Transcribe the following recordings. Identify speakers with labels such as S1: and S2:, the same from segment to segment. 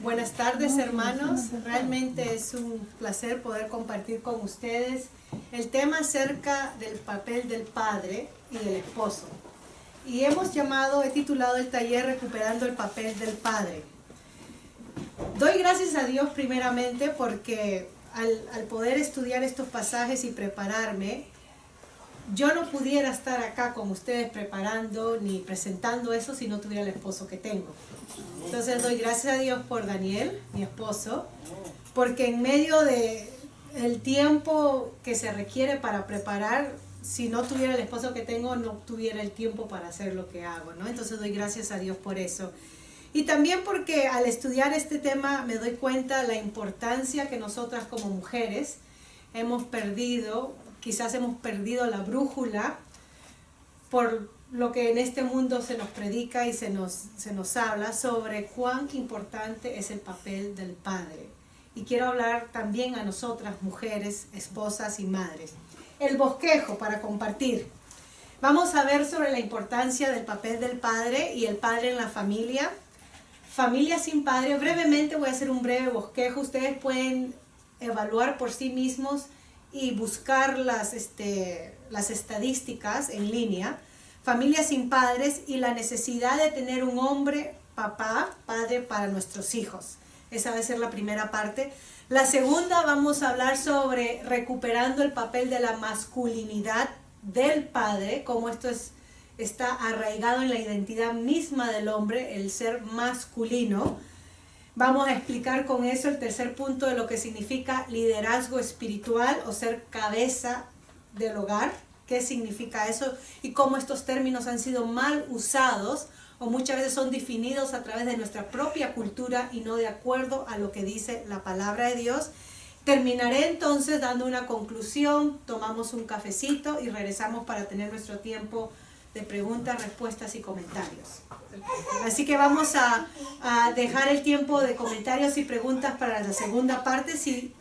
S1: Buenas tardes, hermanos. Realmente es un placer poder compartir con ustedes el tema acerca del papel del padre y del esposo. Y he titulado el taller Recuperando el papel del padre. Doy gracias a Dios primeramente porque al poder estudiar estos pasajes y prepararme, yo no pudiera estar acá con ustedes preparando ni presentando eso si no tuviera el esposo que tengo. Entonces doy gracias a Dios por Daniel, mi esposo, porque en medio de el tiempo que se requiere para preparar, si no tuviera el esposo que tengo, no tuviera el tiempo para hacer lo que hago, ¿no? Entonces doy gracias a Dios por eso. Y también porque al estudiar este tema me doy cuenta la importancia que nosotras como mujeres hemos perdido. Quizás hemos perdido la brújula por lo que en este mundo se nos predica y se nos habla sobre cuán importante es el papel del padre. Y quiero hablar también a nosotras, mujeres, esposas y madres. El bosquejo para compartir. Vamos a ver sobre la importancia del papel del padre y el padre en la familia. Familia sin padre. Brevemente voy a hacer un breve bosquejo. Ustedes pueden evaluar por sí mismos y buscar las estadísticas en línea. Familias sin padres y la necesidad de tener un hombre, padre para nuestros hijos. Esa va a ser la primera parte. La segunda, vamos a hablar sobre recuperando el papel de la masculinidad del padre, cómo esto está arraigado en la identidad misma del hombre, el ser masculino. Vamos a explicar con eso el tercer punto de lo que significa liderazgo espiritual o ser cabeza del hogar. ¿Qué significa eso? Y cómo estos términos han sido mal usados o muchas veces son definidos a través de nuestra propia cultura y no de acuerdo a lo que dice la palabra de Dios. Terminaré entonces dando una conclusión, tomamos un cafecito y regresamos para tener nuestro tiempo de preguntas, respuestas y comentarios. Así que vamos a dejar el tiempo de comentarios y preguntas para la segunda parte. Si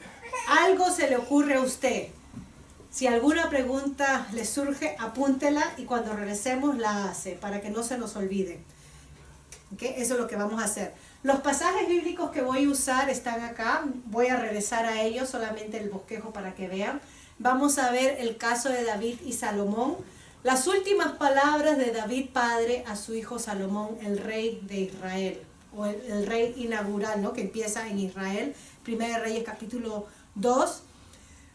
S1: algo se le ocurre a usted, si alguna pregunta le surge, apúntela y cuando regresemos la hace para que no se nos olvide. ¿Okay? Eso es lo que vamos a hacer. Los pasajes bíblicos que voy a usar están acá. Voy a regresar a ellos, solamente el bosquejo para que vean. Vamos a ver el caso de David y Salomón. Las últimas palabras de David padre a su hijo Salomón, el rey de Israel, o el rey inaugural, ¿no? Que empieza en Israel, Primera de Reyes capítulo 2.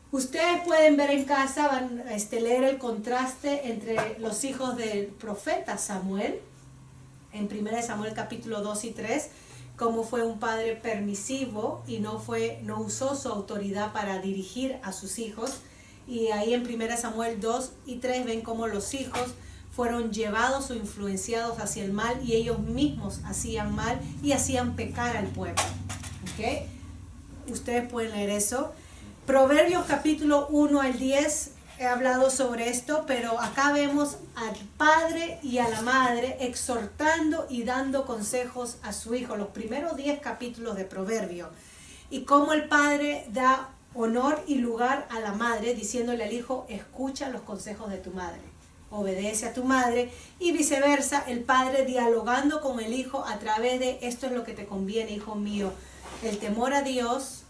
S1: Ustedes pueden ver en casa, van a leer el contraste entre los hijos del profeta Samuel, en Primera de Samuel capítulo 2 y 3, cómo fue un padre permisivo y no usó su autoridad para dirigir a sus hijos. Y ahí en 1 Samuel 2 y 3 ven cómo los hijos fueron llevados o influenciados hacia el mal y ellos mismos hacían mal y hacían pecar al pueblo. ¿Okay? Ustedes pueden leer eso. Proverbios capítulo 1 al 10, he hablado sobre esto, pero acá vemos al padre y a la madre exhortando y dando consejos a su hijo, los primeros 10 capítulos de Proverbios. Y cómo el padre da honor y lugar a la madre, diciéndole al hijo, escucha los consejos de tu madre, obedece a tu madre, y viceversa, el padre dialogando con el hijo a través de esto es lo que te conviene, hijo mío, el temor a Dios,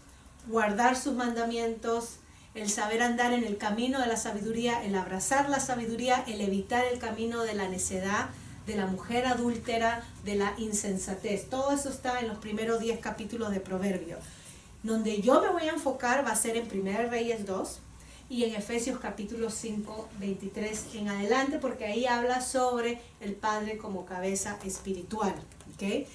S1: guardar sus mandamientos, el saber andar en el camino de la sabiduría, el abrazar la sabiduría, el evitar el camino de la necedad, de la mujer adúltera, de la insensatez. Todo eso está en los primeros 10 capítulos de Proverbios. Donde yo me voy a enfocar va a ser en 1 Reyes 2 y en Efesios capítulo 5, 23 en adelante, porque ahí habla sobre el padre como cabeza espiritual. ¿Okay?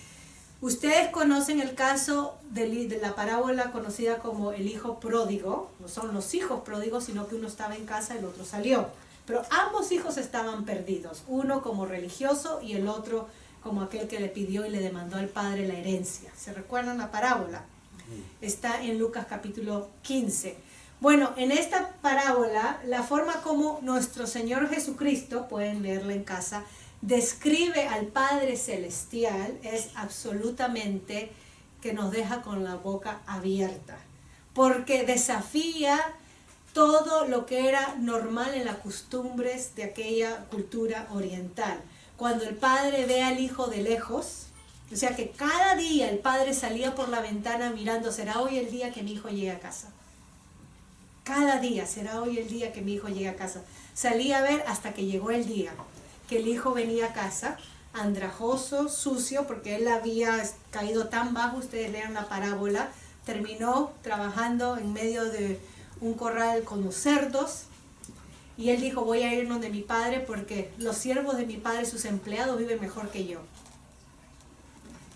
S1: Ustedes conocen el caso de la parábola conocida como el hijo pródigo. No son los hijos pródigos, sino que uno estaba en casa y el otro salió. Pero ambos hijos estaban perdidos, uno como religioso y el otro como aquel que le pidió y le demandó al padre la herencia. ¿Se recuerdan la parábola? Está en Lucas capítulo 15. Bueno, en esta parábola, la forma como nuestro Señor Jesucristo, pueden leerla en casa, describe al Padre Celestial es absolutamente que nos deja con la boca abierta, porque desafía todo lo que era normal en las costumbres de aquella cultura oriental. Cuando el padre ve al hijo de lejos, O sea que cada día el padre salía por la ventana mirando, ¿será hoy el día que mi hijo llegue a casa? Cada día, ¿será hoy el día que mi hijo llegue a casa? Salía a ver hasta que llegó el día que el hijo venía a casa, andrajoso, sucio, porque él había caído tan bajo, ustedes lean la parábola, terminó trabajando en medio de un corral con los cerdos, y él dijo, voy a ir donde mi padre porque los siervos de mi padre, sus empleados, viven mejor que yo.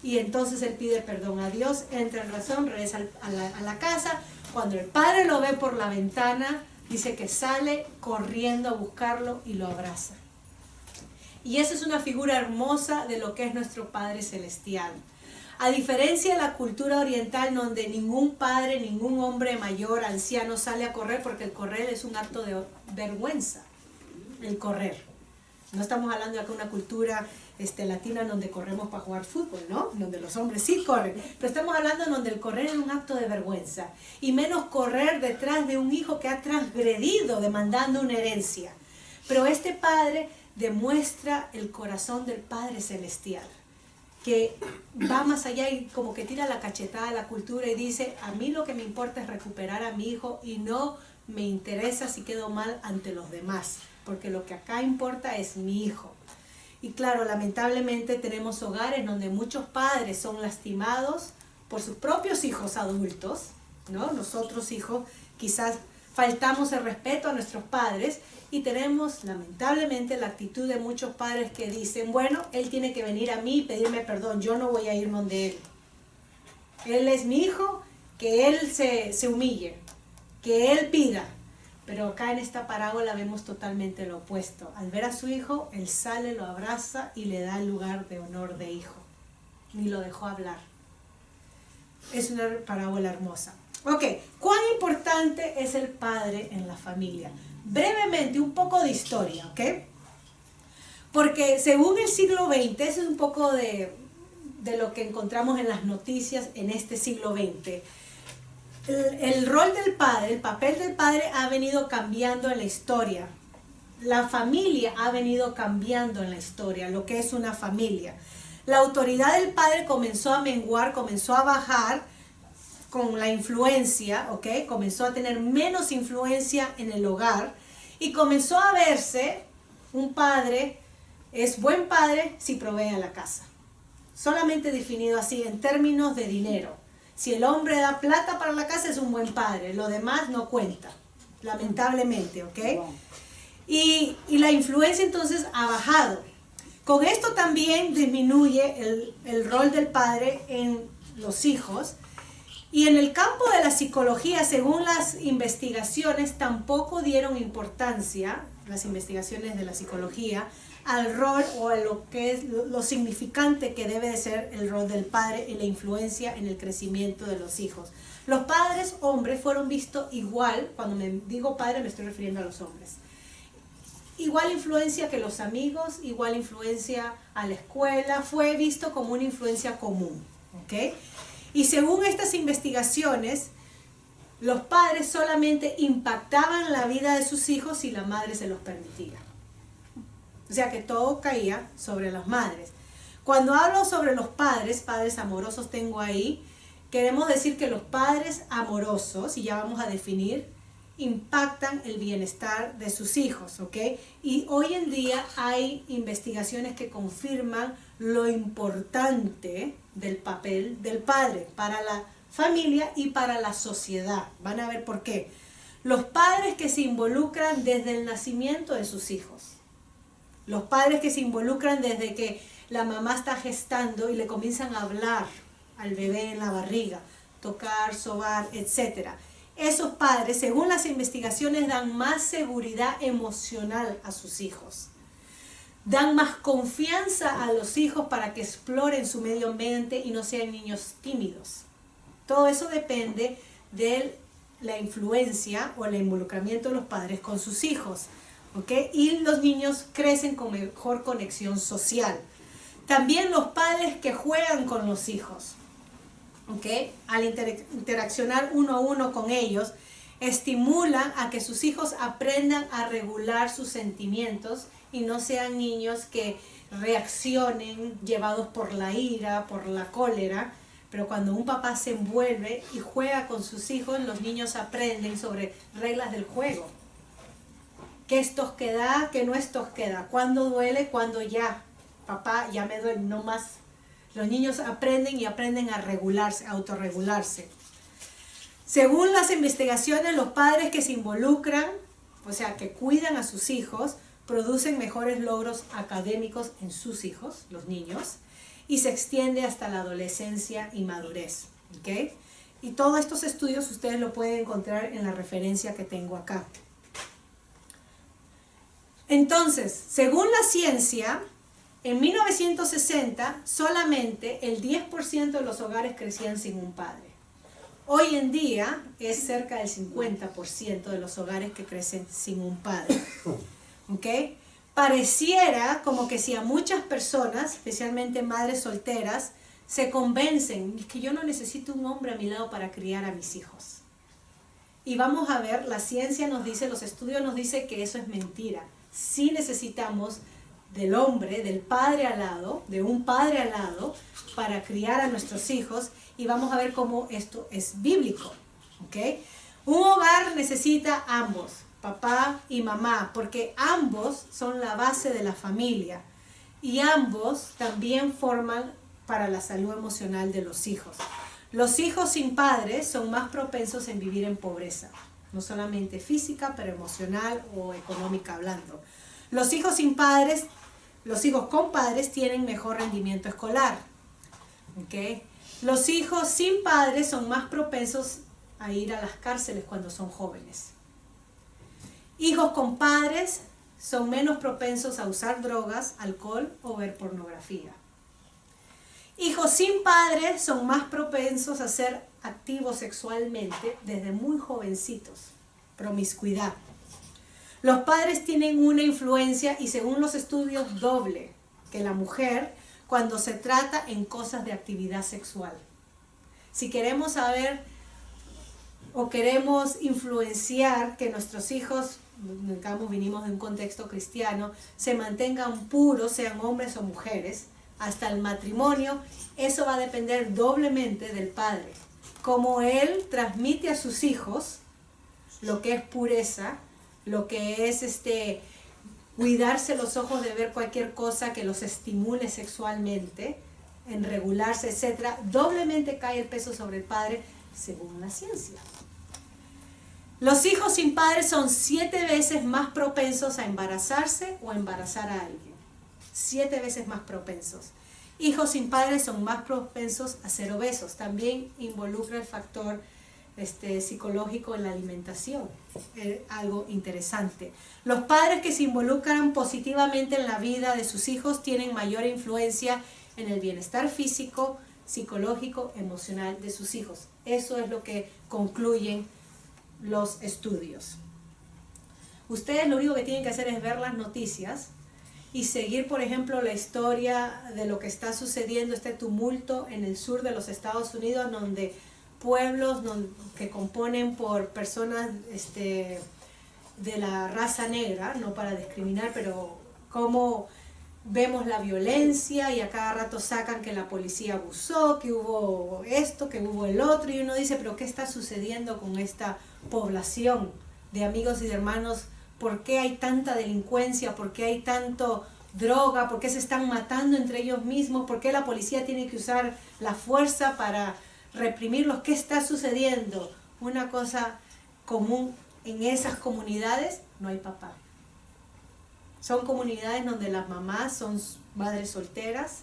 S1: Y entonces él pide perdón a Dios, entra en razón, regresa a la casa. Cuando el padre lo ve por la ventana, dice que sale corriendo a buscarlo y lo abraza. Y esa es una figura hermosa de lo que es nuestro Padre Celestial. A diferencia de la cultura oriental, donde ningún padre, ningún hombre mayor, anciano sale a correr, porque el correr es un acto de vergüenza, el correr. No estamos hablando de una cultura latina donde corremos para jugar fútbol, ¿no? Donde los hombres sí corren. Pero estamos hablando donde el correr es un acto de vergüenza. Y menos correr detrás de un hijo que ha transgredido demandando una herencia. Pero este padre demuestra el corazón del Padre Celestial, que va más allá y como que tira la cachetada a la cultura y dice, a mí lo que me importa es recuperar a mi hijo y no me interesa si quedo mal ante los demás, porque lo que acá importa es mi hijo. Y claro, lamentablemente tenemos hogares donde muchos padres son lastimados por sus propios hijos adultos, ¿no? Nosotros hijos quizás faltamos el respeto a nuestros padres y tenemos lamentablemente la actitud de muchos padres que dicen, bueno, él tiene que venir a mí y pedirme perdón, yo no voy a ir donde él. Él es mi hijo, que él se humille, que él pida. Pero acá en esta parábola vemos totalmente lo opuesto. Al ver a su hijo, él sale, lo abraza y le da el lugar de honor de hijo. Ni lo dejó hablar. Es una parábola hermosa. Ok, ¿cuán importante es el padre en la familia? Brevemente, un poco de historia, ¿ok? Porque según el siglo XX, eso es un poco de lo que encontramos en las noticias en este siglo XX. El rol del padre, el papel del padre ha venido cambiando en la historia. La familia ha venido cambiando en la historia, lo que es una familia. La autoridad del padre comenzó a menguar, comenzó a bajar con la influencia, ¿ok? Comenzó a tener menos influencia en el hogar y comenzó a verse un padre, es buen padre si provee a la casa. Solamente definido así en términos de dinero. Si el hombre da plata para la casa es un buen padre, lo demás no cuenta, lamentablemente, ¿ok? Y la influencia entonces ha bajado. Con esto también disminuye el rol del padre en los hijos. Y en el campo de la psicología, según las investigaciones, tampoco dieron importancia, las investigaciones de la psicología, al rol o a lo que es lo significante que debe de ser el rol del padre y la influencia en el crecimiento de los hijos. Los padres hombres fueron vistos igual, cuando me digo padre me estoy refiriendo a los hombres, igual influencia que los amigos, igual influencia a la escuela, fue visto como una influencia común, ¿ok? Y según estas investigaciones, los padres solamente impactaban la vida de sus hijos si la madre se los permitía. O sea que todo caía sobre las madres. Cuando hablo sobre los padres, padres amorosos tengo ahí, queremos decir que los padres amorosos, y ya vamos a definir, impactan el bienestar de sus hijos, ¿ok? Y hoy en día hay investigaciones que confirman lo importante del papel del padre para la familia y para la sociedad. Van a ver por qué. Los padres que se involucran desde el nacimiento de sus hijos. Los padres que se involucran desde que la mamá está gestando y le comienzan a hablar al bebé en la barriga, tocar, sobar, etc. Esos padres, según las investigaciones, dan más seguridad emocional a sus hijos. Dan más confianza a los hijos para que exploren su medio ambiente y no sean niños tímidos. Todo eso depende de la influencia o el involucramiento de los padres con sus hijos. ¿Okay? Y los niños crecen con mejor conexión social. También los padres que juegan con los hijos, ¿okay? Al interaccionar uno a uno con ellos, estimulan a que sus hijos aprendan a regular sus sentimientos y no sean niños que reaccionen llevados por la ira, por la cólera, pero cuando un papá se envuelve y juega con sus hijos, los niños aprenden sobre reglas del juego. ¿Qué es tosquedad? ¿Qué no es tosquedad? ¿Cuándo duele? ¿Cuándo ya? Papá, ya me duele, no más. Los niños aprenden y aprenden a regularse, a autorregularse. Según las investigaciones, los padres que se involucran, o sea, que cuidan a sus hijos, producen mejores logros académicos en sus hijos, los niños, y se extiende hasta la adolescencia y madurez. ¿Okay? Y todos estos estudios ustedes lo pueden encontrar en la referencia que tengo acá. Entonces, según la ciencia, en 1960 solamente el 10% de los hogares crecían sin un padre. Hoy en día es cerca del 50% de los hogares que crecen sin un padre. ¿Okay? Pareciera como que si a muchas personas, especialmente madres solteras, se convencen que yo no necesito un hombre a mi lado para criar a mis hijos. Y vamos a ver, la ciencia nos dice, los estudios nos dicen que eso es mentira. Sí necesitamos del hombre, del padre al lado, de un padre al lado, para criar a nuestros hijos, y vamos a ver cómo esto es bíblico. ¿Okay? Un hogar necesita ambos, papá y mamá, porque ambos son la base de la familia y ambos también forman para la salud emocional de los hijos. Los hijos sin padres son más propensos en vivir en pobreza, no solamente física, pero emocional o económica hablando. Los hijos sin padres, los hijos con padres tienen mejor rendimiento escolar. ¿Okay? Los hijos sin padres son más propensos a ir a las cárceles cuando son jóvenes. Hijos con padres son menos propensos a usar drogas, alcohol o ver pornografía. Hijos sin padres son más propensos a ser activos sexualmente desde muy jovencitos. Promiscuidad. Los padres tienen una influencia y según los estudios doble que la mujer cuando se trata en cosas de actividad sexual. Si queremos saber o queremos influenciar que nuestros hijos, digamos, vinimos de un contexto cristiano, se mantengan puros, sean hombres o mujeres, hasta el matrimonio, eso va a depender doblemente del padre. Como él transmite a sus hijos lo que es pureza, lo que es cuidarse los ojos de ver cualquier cosa que los estimule sexualmente, en regularse, etc. Doblemente cae el peso sobre el padre, según la ciencia. Los hijos sin padres son 7 veces más propensos a embarazarse o a embarazar a alguien. 7 veces más propensos. Hijos sin padres son más propensos a ser obesos. También involucra el factor psicológico en la alimentación. Algo interesante. Los padres que se involucran positivamente en la vida de sus hijos tienen mayor influencia en el bienestar físico, psicológico, emocional de sus hijos. Eso es lo que concluyen los estudios. Ustedes lo único que tienen que hacer es ver las noticias y seguir, por ejemplo, la historia de lo que está sucediendo, este tumulto en el sur de los Estados Unidos, donde pueblos que componen por personas de la raza negra, no para discriminar, pero cómo vemos la violencia y a cada rato sacan que la policía abusó, que hubo esto, que hubo el otro, y uno dice, pero ¿qué está sucediendo con esta población de amigos y de hermanos? ¿Por qué hay tanta delincuencia? ¿Por qué hay tanto droga? ¿Por qué se están matando entre ellos mismos? ¿Por qué la policía tiene que usar la fuerza para reprimirlos? ¿Qué está sucediendo? Una cosa común en esas comunidades, no hay papá. Son comunidades donde las mamás son madres solteras,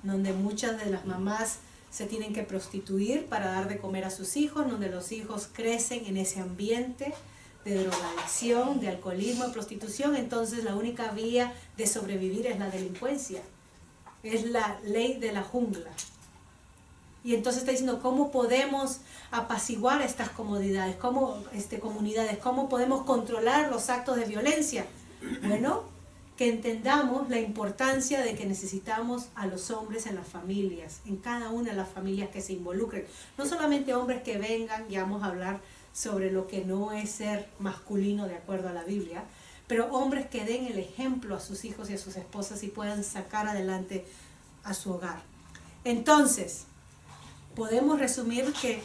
S1: donde muchas de las mamás se tienen que prostituir para dar de comer a sus hijos, donde los hijos crecen en ese ambiente de drogadicción, de alcoholismo, de prostitución. Entonces la única vía de sobrevivir es la delincuencia. Es la ley de la jungla. Y entonces está diciendo, ¿cómo podemos apaciguar estas comunidades? ¿Cómo podemos controlar los actos de violencia? Bueno, que entendamos la importancia de que necesitamos a los hombres en las familias, en cada una de las familias que se involucren. No solamente hombres que vengan, ya vamos a hablar sobre lo que no es ser masculino de acuerdo a la Biblia, pero hombres que den el ejemplo a sus hijos y a sus esposas y puedan sacar adelante a su hogar. Entonces, podemos resumir que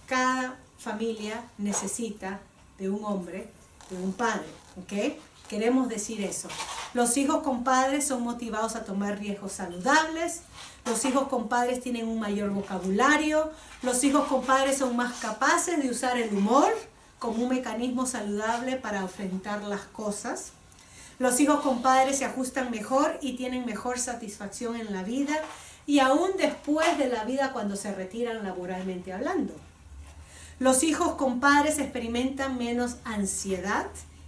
S1: cada familia necesita de un hombre, de un padre, ¿ok? Queremos decir eso. Los hijos con padres son motivados a tomar riesgos saludables. Los hijos con padres tienen un mayor vocabulario. Los hijos con padres son más capaces de usar el humor como un mecanismo saludable para enfrentar las cosas. Los hijos con padres se ajustan mejor y tienen mejor satisfacción en la vida y aún después de la vida cuando se retiran laboralmente hablando. Los hijos con padres experimentan menos ansiedad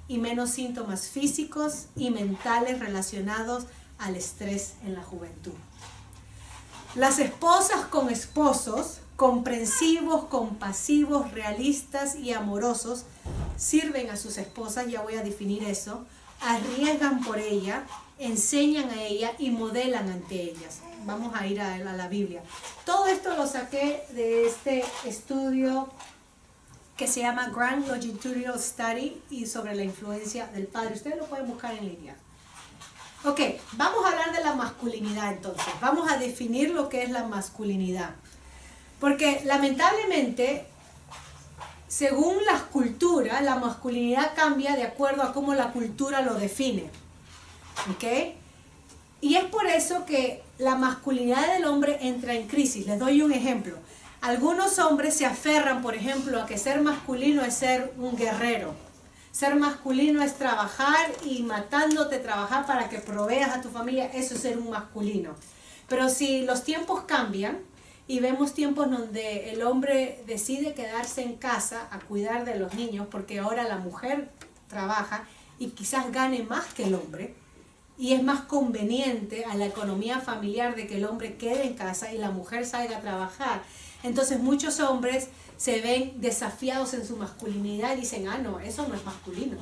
S1: y menos síntomas físicos y mentales relacionados al estrés en la juventud. Las esposas con esposos comprensivos, compasivos, realistas y amorosos sirven a sus esposas, ya voy a definir eso, arriesgan por ella, enseñan a ella y modelan ante ellas. Vamos a ir a la Biblia. Todo esto lo saqué de este estudio que se llama Grand Longitudinal Study y sobre la influencia del padre. Ustedes lo pueden buscar en línea. Ok, vamos a hablar de la masculinidad entonces. Vamos a definir lo que es la masculinidad. Porque lamentablemente, según las culturas, la masculinidad cambia de acuerdo a cómo la cultura lo define. ¿Ok? Y es por eso que la masculinidad del hombre entra en crisis. Les doy un ejemplo. Algunos hombres se aferran, por ejemplo, a que ser masculino es ser un guerrero. Ser masculino es trabajar y matándote trabajar para que proveas a tu familia. Eso es ser un masculino. Pero si los tiempos cambian y vemos tiempos donde el hombre decide quedarse en casa a cuidar de los niños porque ahora la mujer trabaja y quizás gane más que el hombre y es más conveniente a la economía familiar de que el hombre quede en casa y la mujer salga a trabajar. Entonces muchos hombres se ven desafiados en su masculinidad y dicen, ah, no, eso no es masculino.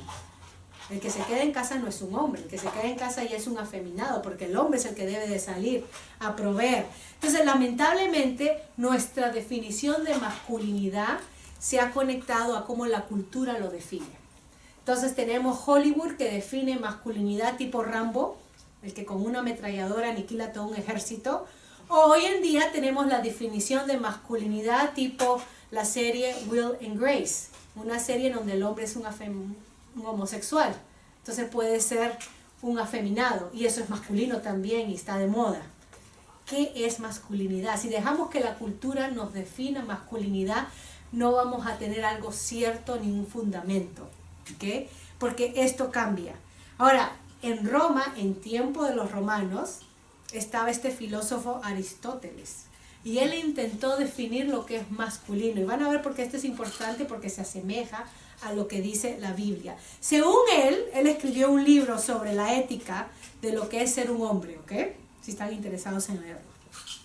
S1: El que se queda en casa no es un hombre, el que se queda en casa ya es un afeminado, porque el hombre es el que debe de salir a proveer. Entonces, lamentablemente, nuestra definición de masculinidad se ha conectado a cómo la cultura lo define. Entonces tenemos Hollywood que define masculinidad tipo Rambo, el que con una ametralladora aniquila todo un ejército. O hoy en día tenemos la definición de masculinidad tipo la serie Will and Grace, una serie en donde el hombre es un homosexual, entonces puede ser un afeminado y eso es masculino también y está de moda. ¿Qué es masculinidad? Si dejamos que la cultura nos defina masculinidad, no vamos a tener algo cierto ni un fundamento, ¿ok? Porque esto cambia. Ahora, en Roma, en tiempo de los romanos, estaba este filósofo Aristóteles y él intentó definir lo que es masculino y van a ver por qué esto es importante porque se asemeja a lo que dice la Biblia. Según él escribió un libro sobre la ética de lo que es ser un hombre, ¿ok? Si están interesados en leerlo,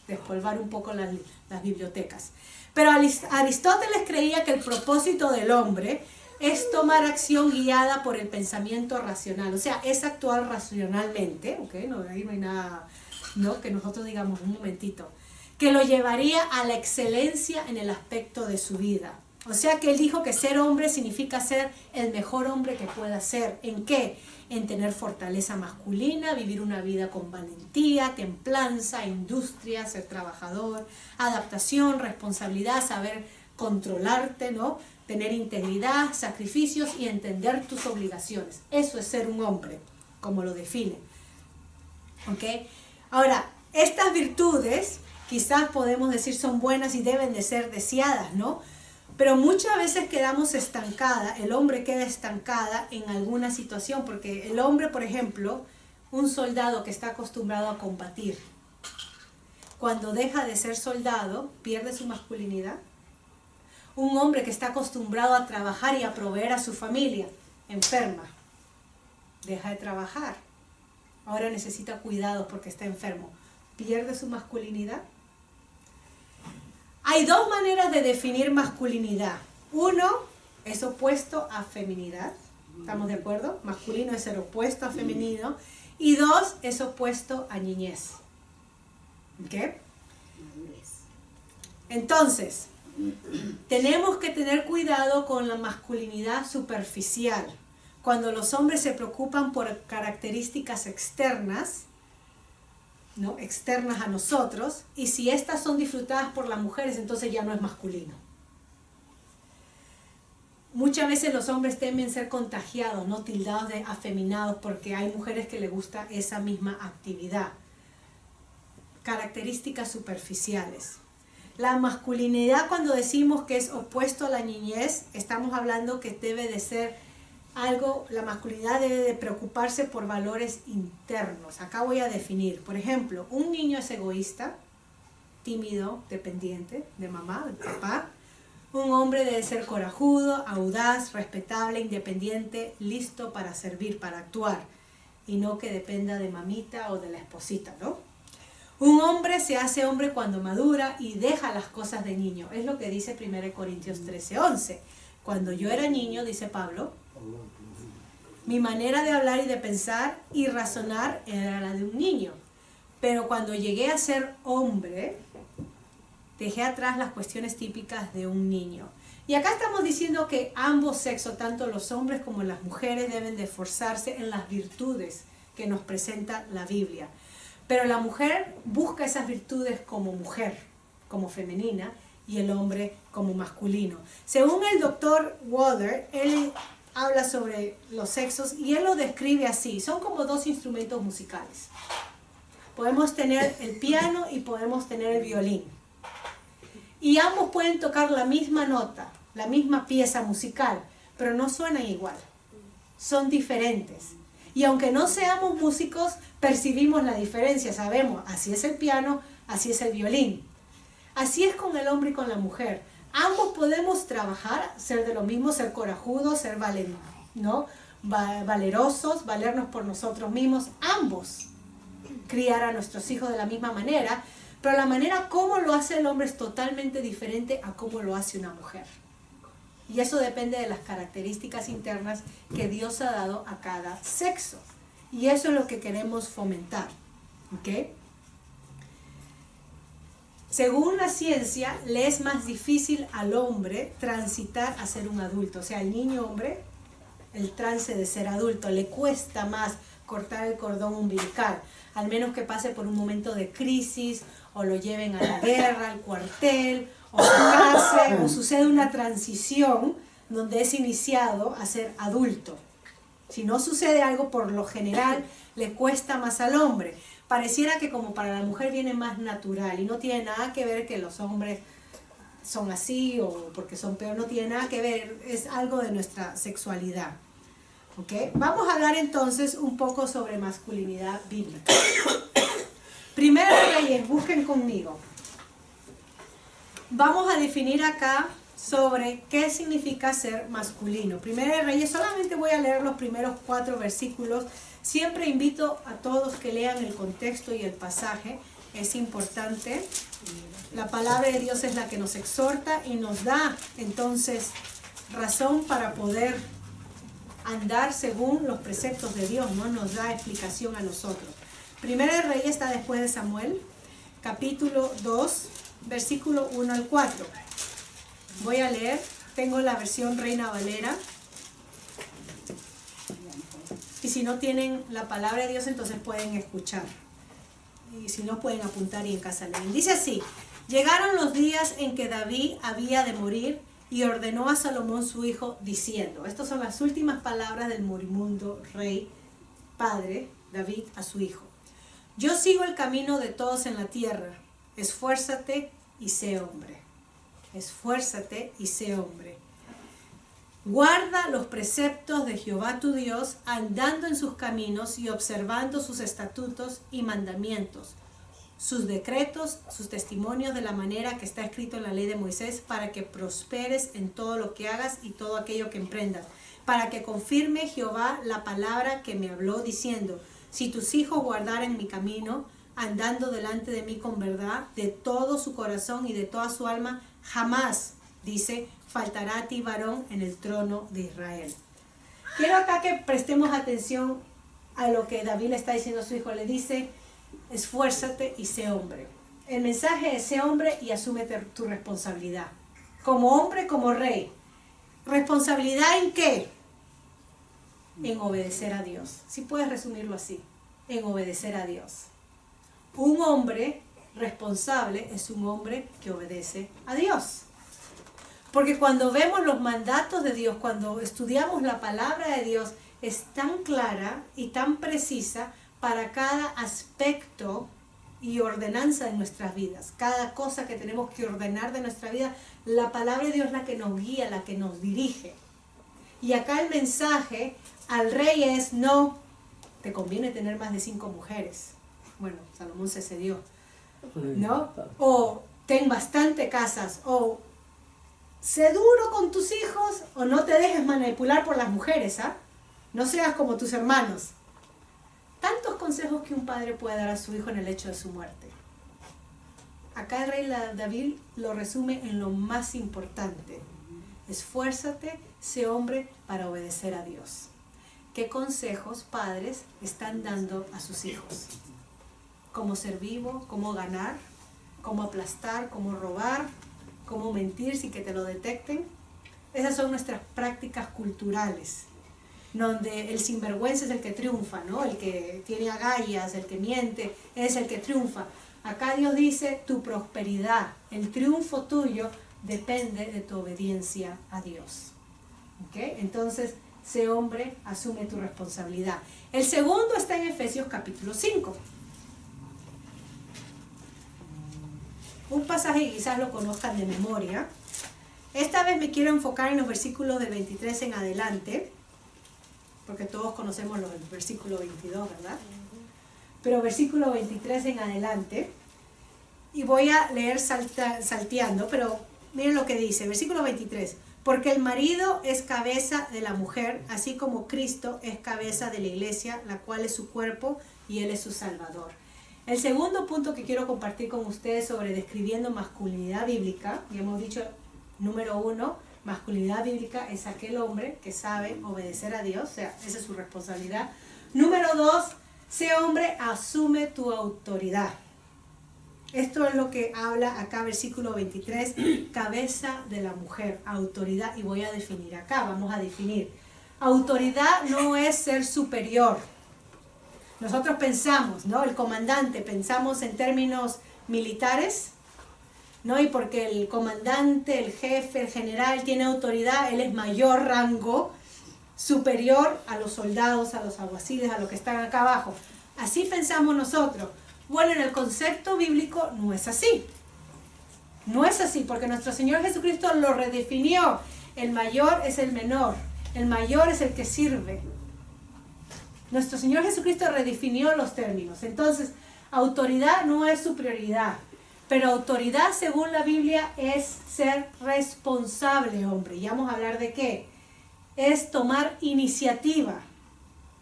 S1: despolvar un poco las bibliotecas. Pero Aristóteles creía que el propósito del hombre es tomar acción guiada por el pensamiento racional, o sea, es actuar racionalmente, ¿ok? No, ahí no hay nada, ¿no? Que nosotros digamos un momentito, que lo llevaría a la excelencia en el aspecto de su vida. O sea que él dijo que ser hombre significa ser el mejor hombre que pueda ser. ¿En qué? En tener fortaleza masculina, vivir una vida con valentía, templanza, industria, ser trabajador, adaptación, responsabilidad, saber controlarte, ¿no? Tener integridad, sacrificios y entender tus obligaciones. Eso es ser un hombre, como lo define. ¿Ok? Ahora, estas virtudes quizás podemos decir son buenas y deben de ser deseadas, ¿no? Pero muchas veces quedamos estancada, el hombre queda estancada en alguna situación, porque el hombre, por ejemplo, un soldado que está acostumbrado a combatir, cuando deja de ser soldado, pierde su masculinidad. Un hombre que está acostumbrado a trabajar y a proveer a su familia, enferma, deja de trabajar, ahora necesita cuidados porque está enfermo, pierde su masculinidad. Hay dos maneras de definir masculinidad. Uno es opuesto a feminidad. ¿Estamos de acuerdo? Masculino es ser opuesto a femenino. Y dos es opuesto a niñez. ¿Ok? Entonces, tenemos que tener cuidado con la masculinidad superficial. cuando los hombres se preocupan por características externas, ¿no? Externas a nosotros, y si estas son disfrutadas por las mujeres, entonces ya no es masculino. Muchas veces los hombres temen ser contagiados, no tildados de afeminados, porque hay mujeres que les gusta esa misma actividad. Características superficiales. La masculinidad, cuando decimos que es opuesto a la niñez, estamos hablando que debe de ser algo, la masculinidad debe de preocuparse por valores internos. Acá voy a definir, por ejemplo, un niño es egoísta, tímido, dependiente de mamá, de papá. Un hombre debe ser corajudo, audaz, respetable, independiente, listo para servir, para actuar, y no que dependa de mamita o de la esposita, ¿no? Un hombre se hace hombre cuando madura y deja las cosas de niño. Es lo que dice 1 Corintios 13:11. Cuando yo era niño, dice Pablo, mi manera de hablar y de pensar y razonar era la de un niño. Pero cuando llegué a ser hombre, dejé atrás las cuestiones típicas de un niño. Y acá estamos diciendo que ambos sexos, tanto los hombres como las mujeres, deben de esforzarse en las virtudes que nos presenta la Biblia. Pero la mujer busca esas virtudes como mujer, como femenina, y el hombre como masculino. Según el doctor Waller, él habla sobre los sexos y él lo describe así. Son como dos instrumentos musicales. Podemos tener el piano y podemos tener el violín. Y ambos pueden tocar la misma nota, la misma pieza musical, pero no suenan igual. Son diferentes. Y aunque no seamos músicos, percibimos la diferencia, sabemos, así es el piano, así es el violín. Así es con el hombre y con la mujer. Ambos podemos trabajar, ser de lo mismo, ser corajudos, ser valerosos, valernos por nosotros mismos. Ambos criar a nuestros hijos de la misma manera, pero la manera como lo hace el hombre es totalmente diferente a cómo lo hace una mujer. Y eso depende de las características internas que Dios ha dado a cada sexo. Y eso es lo que queremos fomentar. ¿Ok? Según la ciencia, le es más difícil al hombre transitar a ser un adulto. O sea, al niño hombre, el trance de ser adulto, le cuesta más cortar el cordón umbilical. Al menos que pase por un momento de crisis, o lo lleven a la guerra, al cuartel, o se case, o sucede una transición donde es iniciado a ser adulto. Si no sucede algo, por lo general le cuesta más al hombre. Pareciera que como para la mujer viene más natural y no tiene nada que ver que los hombres son así o porque son peor, no tiene nada que ver, es algo de nuestra sexualidad. ¿Okay? Vamos a hablar entonces un poco sobre masculinidad bíblica. Primero Reyes, busquen conmigo. Vamos a definir acá sobre qué significa ser masculino. Primero Reyes, solamente voy a leer los primeros 4 versículos. Siempre invito a todos que lean el contexto y el pasaje. Es importante. La palabra de Dios es la que nos exhorta y nos da entonces razón para poder andar según los preceptos de Dios, ¿no? Nos da explicación a nosotros. Primera de Reyes está después de Samuel, capítulo 2, versículo 1 al 4. Voy a leer, tengo la versión Reina Valera. Y si no tienen la palabra de Dios, entonces pueden escuchar. Y si no, pueden apuntar y en casa leen. Dice así: llegaron los días en que David había de morir y ordenó a Salomón su hijo diciendo, estas son las últimas palabras del moribundo rey, padre, David, a su hijo. Yo sigo el camino de todos en la tierra, esfuérzate y sé hombre. Esfuérzate y sé hombre. Guarda los preceptos de Jehová tu Dios, andando en sus caminos y observando sus estatutos y mandamientos, sus decretos, sus testimonios de la manera que está escrito en la ley de Moisés, para que prosperes en todo lo que hagas y todo aquello que emprendas, para que confirme Jehová la palabra que me habló diciendo, si tus hijos guardaren mi camino, andando delante de mí con verdad, de todo su corazón y de toda su alma, jamás, dice, faltará a ti varón en el trono de Israel. Quiero acá que prestemos atención a lo que David le está diciendo a su hijo. Le dice, esfuérzate y sé hombre. El mensaje es sé hombre y asúmete tu responsabilidad. Como hombre, como rey. ¿Responsabilidad en qué? en obedecer a Dios. Si puedes resumirlo así, en obedecer a Dios. Un hombre responsable es un hombre que obedece a Dios. Porque cuando vemos los mandatos de Dios, cuando estudiamos la palabra de Dios, es tan clara y tan precisa para cada aspecto y ordenanza de nuestras vidas. Cada cosa que tenemos que ordenar de nuestra vida, la palabra de Dios es la que nos guía, la que nos dirige. Y acá el mensaje al rey es: no te conviene tener más de 5 mujeres. Bueno, Salomón se cedió, ¿no? O ten bastante casas, o sé duro con tus hijos, o no te dejes manipular por las mujeres, ¿ah? No seas como tus hermanos. Tantos consejos que un padre puede dar a su hijo en el hecho de su muerte. Acá el rey David lo resume en lo más importante: esfuérzate, sé hombre para obedecer a Dios. ¿Qué consejos padres están dando a sus hijos? ¿Cómo ser vivo? ¿Cómo ganar? ¿Cómo aplastar? ¿Cómo robar? ¿Cómo mentir sin que te lo detecten? Esas son nuestras prácticas culturales, donde el sinvergüenza es el que triunfa, ¿no? El que tiene agallas, el que miente, es el que triunfa. Acá Dios dice: tu prosperidad, el triunfo tuyo depende de tu obediencia a Dios. ¿Ok? Entonces, sé hombre, asume tu responsabilidad. El segundo está en Efesios capítulo 5. Un pasaje que quizás lo conozcan de memoria. Esta vez me quiero enfocar en los versículos del 23 en adelante, porque todos conocemos los del versículo 22, ¿verdad? Pero versículo 23 en adelante, y voy a leer salteando, pero miren lo que dice, versículo 23. Porque el marido es cabeza de la mujer, así como Cristo es cabeza de la iglesia, la cual es su cuerpo y Él es su Salvador. El segundo punto que quiero compartir con ustedes sobre describiendo masculinidad bíblica, y hemos dicho, número 1, masculinidad bíblica es aquel hombre que sabe obedecer a Dios, o sea, esa es su responsabilidad. Número 2, sé hombre, asume tu autoridad. Esto es lo que habla acá, versículo 23, cabeza de la mujer, autoridad, y voy a definir acá, vamos a definir. Autoridad no es ser superior. Nosotros pensamos, ¿no? El comandante, pensamos en términos militares, ¿no? Y porque el comandante, el jefe, el general tiene autoridad, él es mayor rango, superior a los soldados, a los alguaciles, a los que están acá abajo. Así pensamos nosotros. Bueno, en el concepto bíblico no es así. No es así, porque nuestro Señor Jesucristo lo redefinió. El mayor es el menor, el mayor es el que sirve. Nuestro Señor Jesucristo redefinió los términos. Entonces, autoridad no es superioridad, pero autoridad, según la Biblia, es ser responsable, hombre. Y vamos a hablar de qué. Es tomar iniciativa.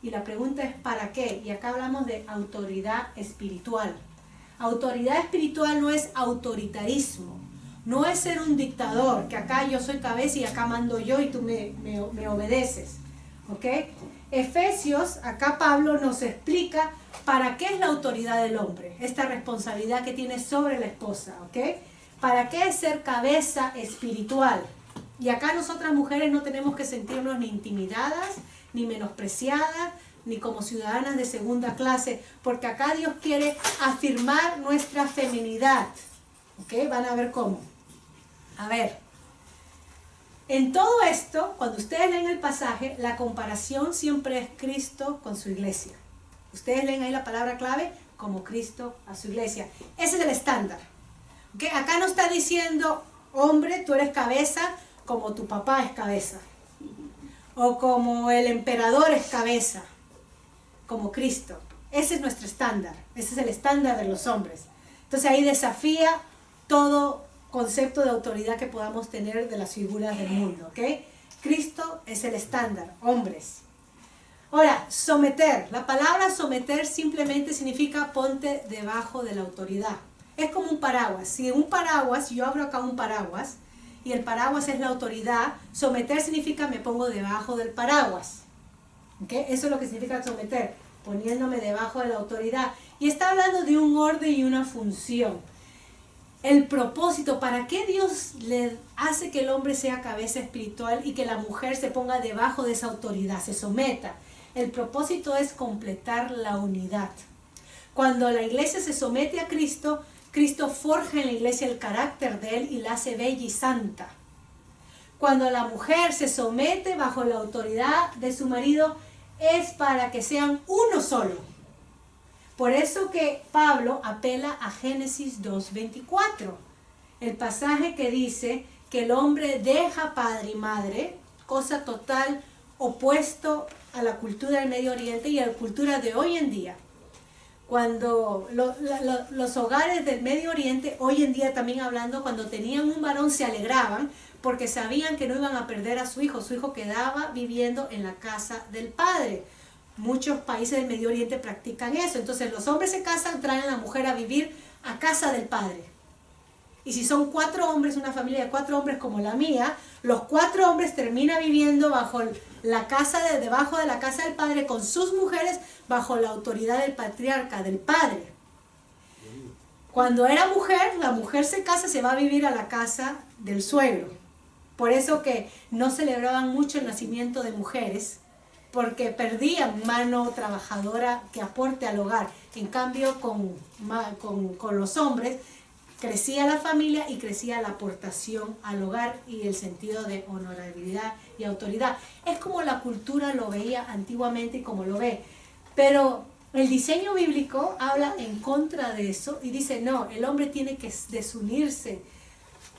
S1: Y la pregunta es ¿para qué? Y acá hablamos de autoridad espiritual. Autoridad espiritual no es autoritarismo. No es ser un dictador, que acá yo soy cabeza y acá mando yo y tú me obedeces. ¿Ok? Efesios, acá Pablo nos explica para qué es la autoridad del hombre, esta responsabilidad que tiene sobre la esposa, ¿ok? ¿Para qué es ser cabeza espiritual? Y acá nosotras mujeres no tenemos que sentirnos ni intimidadas, ni menospreciadas, ni como ciudadanas de segunda clase, porque acá Dios quiere afirmar nuestra feminidad, ¿ok? Van a ver cómo. A ver. En todo esto, cuando ustedes leen el pasaje, la comparación siempre es Cristo con su iglesia. Ustedes leen ahí la palabra clave, como Cristo a su iglesia. Ese es el estándar. ¿Okay? Acá no está diciendo, hombre, tú eres cabeza como tu papá es cabeza. O como el emperador es cabeza, como Cristo. Ese es nuestro estándar. Ese es el estándar de los hombres. Entonces ahí desafía todo concepto de autoridad que podamos tener de las figuras del mundo, ¿ok? Cristo es el estándar, hombres. Ahora, someter. La palabra someter simplemente significa ponte debajo de la autoridad. Es como un paraguas. Si un paraguas, yo abro acá un paraguas, y el paraguas es la autoridad, someter significa me pongo debajo del paraguas. ¿Ok? Eso es lo que significa someter, poniéndome debajo de la autoridad. Y está hablando de un orden y una función. El propósito, ¿para qué Dios le hace que el hombre sea cabeza espiritual y que la mujer se ponga debajo de esa autoridad, se someta? El propósito es completar la unidad. Cuando la iglesia se somete a Cristo, Cristo forja en la iglesia el carácter de él y la hace bella y santa. Cuando la mujer se somete bajo la autoridad de su marido, es para que sean uno solo. Por eso que Pablo apela a Génesis 2:24, el pasaje que dice que el hombre deja padre y madre, cosa total opuesto a la cultura del Medio Oriente y a la cultura de hoy en día. Cuando los hogares del Medio Oriente, hoy en día también hablando, cuando tenían un varón se alegraban porque sabían que no iban a perder a su hijo quedaba viviendo en la casa del padre. Muchos países del Medio Oriente practican eso, entonces los hombres se casan, traen a la mujer a vivir a casa del padre. Y si son 4 hombres, una familia de 4 hombres como la mía, los 4 hombres terminan viviendo bajo la casa debajo de la casa del padre con sus mujeres bajo la autoridad del patriarca, del padre. Cuando era mujer, la mujer se casa, se va a vivir a la casa del suegro. Por eso que no celebraban mucho el nacimiento de mujeres, porque perdían mano trabajadora que aporte al hogar. En cambio, con los hombres, crecía la familia y crecía la aportación al hogar y el sentido de honorabilidad y autoridad. Es como la cultura lo veía antiguamente y como lo ve. Pero el diseño bíblico habla en contra de eso y dice, no, el hombre tiene que desunirse,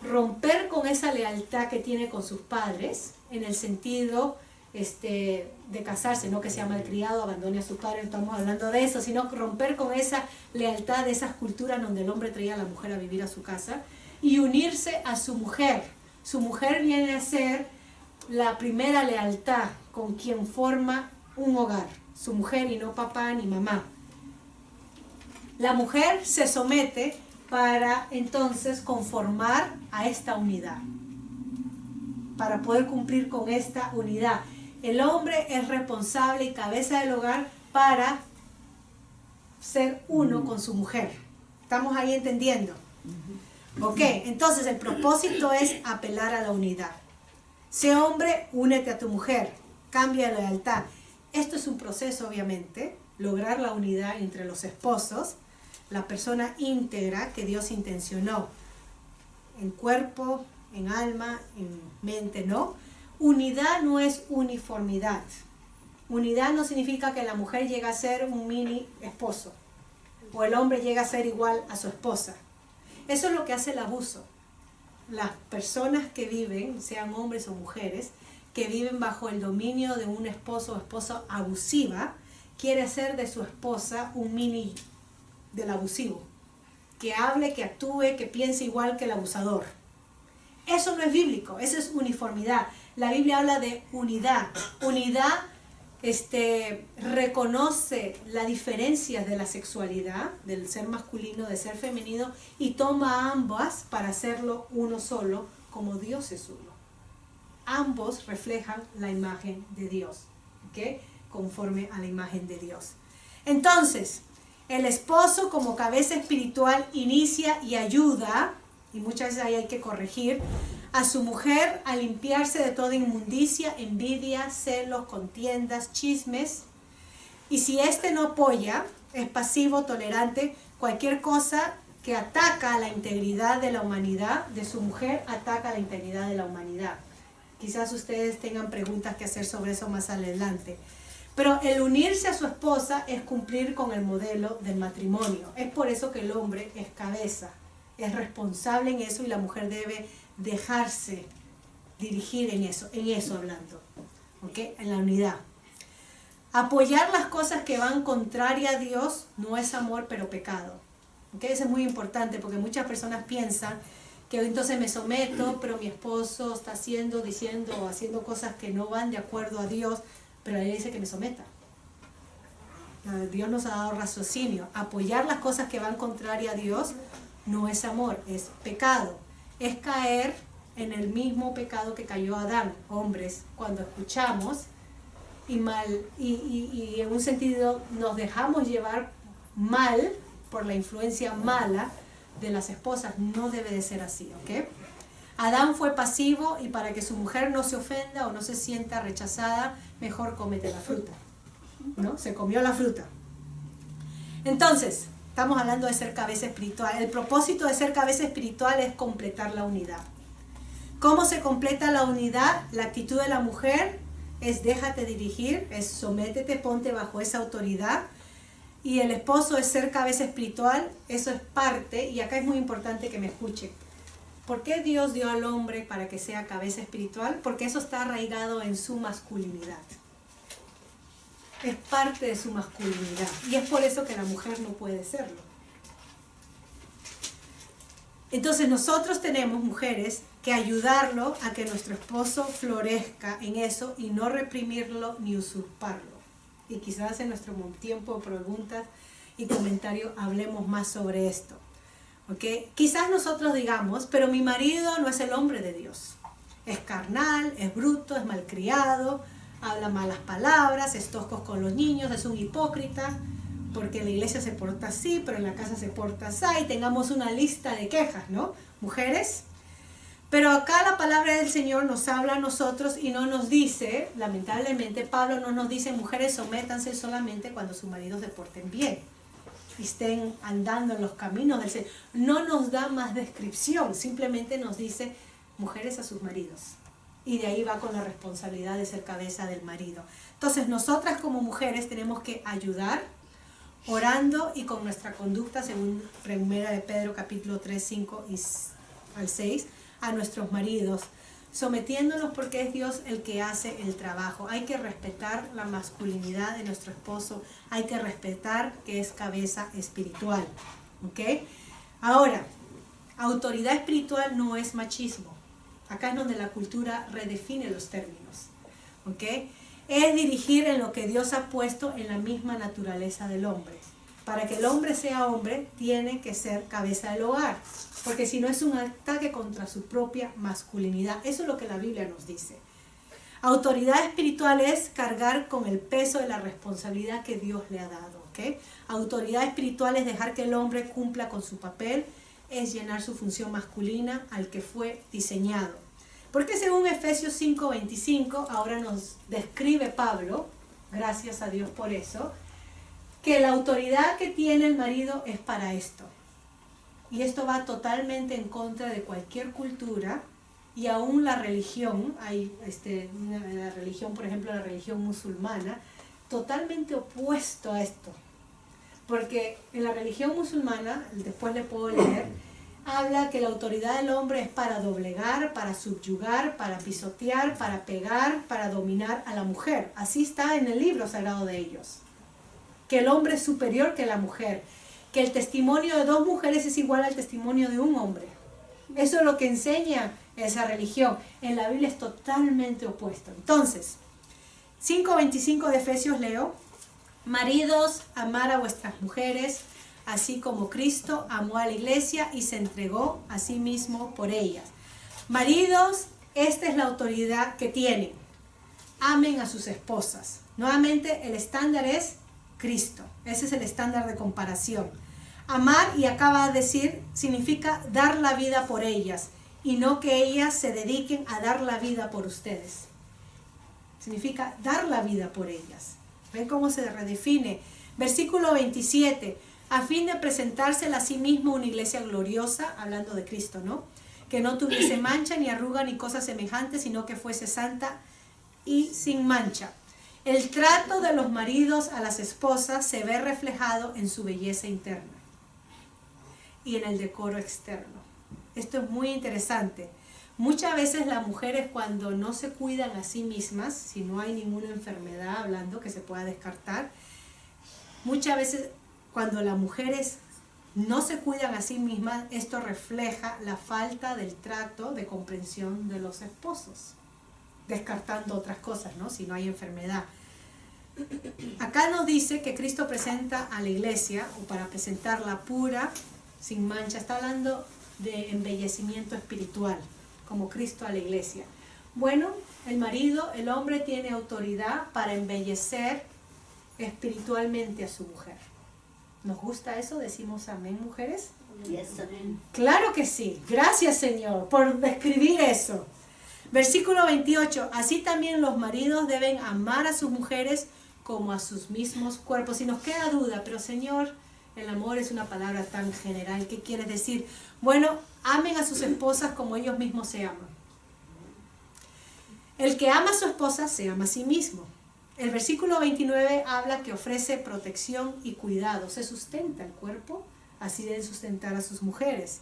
S1: romper con esa lealtad que tiene con sus padres, en el sentido de casarse, no que sea malcriado, abandone a su padre, no estamos hablando de eso, sino romper con esa lealtad de esas culturas donde el hombre traía a la mujer a vivir a su casa y unirse a su mujer. Su mujer viene a ser la primera lealtad con quien forma un hogar, su mujer y no papá ni mamá. La mujer se somete para entonces conformar a esta unidad, para poder cumplir con esta unidad. El hombre es responsable y cabeza del hogar para ser uno con su mujer. ¿Estamos ahí entendiendo? Ok, entonces el propósito es apelar a la unidad. Sé hombre, únete a tu mujer, cambia de lealtad. Esto es un proceso, obviamente, lograr la unidad entre los esposos, la persona íntegra que Dios intencionó, en cuerpo, en alma, en mente, ¿no? Unidad no es uniformidad. Unidad no significa que la mujer llega a ser un mini esposo o el hombre llega a ser igual a su esposa. Eso es lo que hace el abuso. Las personas que viven, sean hombres o mujeres, que viven bajo el dominio de un esposo o esposa abusiva, quiere hacer de su esposa un mini del abusivo, que hable, que actúe, que piense igual que el abusador. Eso no es bíblico, eso es uniformidad. La Biblia habla de unidad. Unidad reconoce las diferencias de la sexualidad, del ser masculino, del ser femenino, y toma ambas para hacerlo uno solo, como Dios es uno. Ambos reflejan la imagen de Dios, ¿ok? Conforme a la imagen de Dios. Entonces, el esposo como cabeza espiritual inicia y ayuda, y muchas veces ahí hay que corregir, a su mujer a limpiarse de toda inmundicia, envidia, celos, contiendas, chismes. Y si no apoya, es pasivo, tolerante, cualquier cosa que ataca la integridad de la humanidad de su mujer, ataca la integridad de la humanidad. Quizás ustedes tengan preguntas que hacer sobre eso más adelante. Pero el unirse a su esposa es cumplir con el modelo del matrimonio. Es por eso que el hombre es cabeza, es responsable en eso y la mujer debe dejarse dirigir en eso hablando, ¿ok? En la unidad. Apoyar las cosas que van contraria a Dios no es amor, pero pecado. ¿Ok? Eso es muy importante porque muchas personas piensan que entonces me someto, pero mi esposo está haciendo, diciendo o haciendo cosas que no van de acuerdo a Dios, pero él dice que me someta. Dios nos ha dado raciocinio. Apoyar las cosas que van contraria a Dios no es amor, es pecado. Es caer en el mismo pecado que cayó Adán, hombres, cuando escuchamos y en un sentido nos dejamos llevar mal por la influencia mala de las esposas. No debe de ser así, ¿ok? Adán fue pasivo y para que su mujer no se ofenda o no se sienta rechazada, mejor cómete la fruta. ¿no? Se comió la fruta. Entonces, estamos hablando de ser cabeza espiritual. El propósito de ser cabeza espiritual es completar la unidad. ¿Cómo se completa la unidad? La actitud de la mujer es déjate dirigir, es sométete, ponte bajo esa autoridad. Y el esposo es ser cabeza espiritual, eso es parte, y acá es muy importante que me escuchen. ¿Por qué Dios dio al hombre para que sea cabeza espiritual? Porque eso está arraigado en su masculinidad. Es parte de su masculinidad. Y es por eso que la mujer no puede serlo. Entonces nosotros tenemos, mujeres, que ayudarlo a que nuestro esposo florezca en eso y no reprimirlo ni usurparlo. Y quizás en nuestro tiempo de preguntas y comentarios hablemos más sobre esto. ¿Okay? Quizás nosotros digamos, pero mi marido no es el hombre de Dios. Es carnal, es bruto, es malcriado, habla malas palabras, es tosco con los niños, es un hipócrita, porque en la iglesia se porta así, pero en la casa se porta así, y tengamos una lista de quejas, ¿no? Mujeres. Pero acá la palabra del Señor nos habla a nosotros y no nos dice, lamentablemente Pablo no nos dice, mujeres sométanse solamente cuando sus maridos se porten bien y estén andando en los caminos del Señor. No nos da más descripción, simplemente nos dice, mujeres a sus maridos. Y de ahí va con la responsabilidad de ser cabeza del marido. Entonces nosotras como mujeres tenemos que ayudar, orando y con nuestra conducta, según 1 de Pedro capítulo 3, 5 y al 6, a nuestros maridos, sometiéndonos porque es Dios el que hace el trabajo. Hay que respetar la masculinidad de nuestro esposo, hay que respetar que es cabeza espiritual. ¿Ok? Ahora, autoridad espiritual no es machismo. Acá es donde la cultura redefine los términos. ¿Ok? Es dirigir en lo que Dios ha puesto en la misma naturaleza del hombre. Para que el hombre sea hombre, tiene que ser cabeza del hogar. Porque si no es un ataque contra su propia masculinidad. Eso es lo que la Biblia nos dice. Autoridad espiritual es cargar con el peso de la responsabilidad que Dios le ha dado. ¿Okay? Autoridad espiritual es dejar que el hombre cumpla con su papel, es llenar su función masculina al que fue diseñado. Porque según Efesios 5:25, ahora nos describe Pablo, gracias a Dios por eso, que la autoridad que tiene el marido es para esto. Y esto va totalmente en contra de cualquier cultura y aún la religión, hay la religión, por ejemplo, la religión musulmana, totalmente opuesto a esto. Porque en la religión musulmana, después le puedo leer, habla que la autoridad del hombre es para doblegar, para subyugar, para pisotear, para pegar, para dominar a la mujer. Así está en el libro sagrado de ellos. Que el hombre es superior que la mujer. Que el testimonio de dos mujeres es igual al testimonio de un hombre. Eso es lo que enseña esa religión. En la Biblia es totalmente opuesto. Entonces, 5:25 de Efesios leo: maridos, amar a vuestras mujeres, así como Cristo amó a la iglesia y se entregó a sí mismo por ellas. Maridos, esta es la autoridad que tienen. Amen a sus esposas. Nuevamente, el estándar es Cristo. Ese es el estándar de comparación. Amar, y acaba de decir, significa dar la vida por ellas y no que ellas se dediquen a dar la vida por ustedes. Significa dar la vida por ellas. ¿Ven cómo se redefine? Versículo 27. A fin de presentársela a sí mismo una iglesia gloriosa, hablando de Cristo, ¿no? Que no tuviese mancha, ni arruga, ni cosas semejantes, sino que fuese santa y sin mancha. El trato de los maridos a las esposas se ve reflejado en su belleza interna y en el decoro externo. Esto es muy interesante. Muchas veces las mujeres, cuando no se cuidan a sí mismas, si no hay ninguna enfermedad hablando que se pueda descartar, muchas veces cuando las mujeres no se cuidan a sí mismas, esto refleja la falta del trato de comprensión de los esposos, descartando otras cosas, ¿no? Si no hay enfermedad. Acá nos dice que Cristo presenta a la iglesia, o para presentarla pura, sin mancha. Está hablando de embellecimiento espiritual, como Cristo a la iglesia. Bueno, el marido, el hombre, tiene autoridad para embellecer espiritualmente a su mujer. ¿Nos gusta eso? ¿Decimos amén, mujeres?
S2: Yes, amén.
S1: Claro que sí. Gracias, Señor, por describir eso. Versículo 28. Así también los maridos deben amar a sus mujeres como a sus mismos cuerpos. Si nos queda duda, pero Señor, el amor es una palabra tan general, ¿qué quieres decir? Bueno, amen a sus esposas como ellos mismos se aman. El que ama a su esposa se ama a sí mismo. El versículo 29 habla que ofrece protección y cuidado. Se sustenta el cuerpo, así deben sustentar a sus mujeres.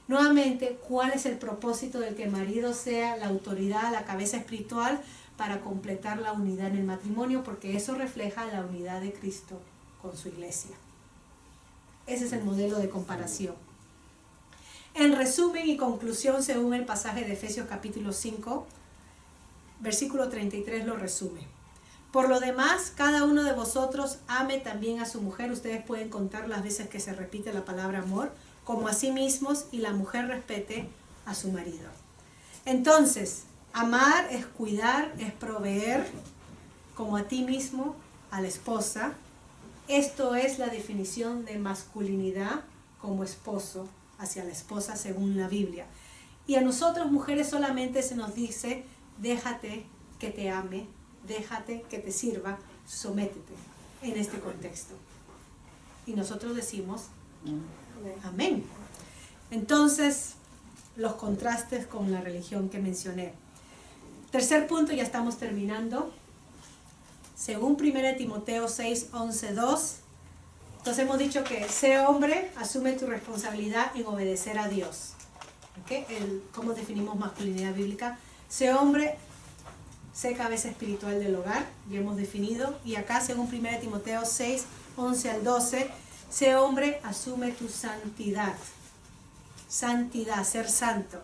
S1: Nuevamente, ¿cuál es el propósito del que el marido sea la autoridad, la cabeza espiritual, para completar la unidad en el matrimonio? Porque eso refleja la unidad de Cristo con su iglesia. Ese es el modelo de comparación. En resumen y conclusión, según el pasaje de Efesios capítulo 5, versículo 33 lo resume. Por lo demás, cada uno de vosotros ame también a su mujer. Ustedes pueden contar las veces que se repite la palabra amor, como a sí mismos, y la mujer respete a su marido. Entonces, amar es cuidar, es proveer, como a ti mismo, a la esposa. Esto es la definición de masculinidad como esposo hacia la esposa según la Biblia. Y a nosotros mujeres solamente se nos dice, déjate que te ame, déjate que te sirva, sométete en este contexto. Y nosotros decimos, amén. Entonces, los contrastes con la religión que mencioné. Tercer punto, ya estamos terminando. Según 1 Timoteo 6, 11, 2. Entonces hemos dicho que sé hombre, asume tu responsabilidad en obedecer a Dios. ¿Okay? ¿Cómo definimos masculinidad bíblica? Sé hombre, sé cabeza espiritual del hogar, ya hemos definido. Y acá, según 1 Timoteo 6, 11 al 12, sé hombre, asume tu santidad. Santidad, ser santo.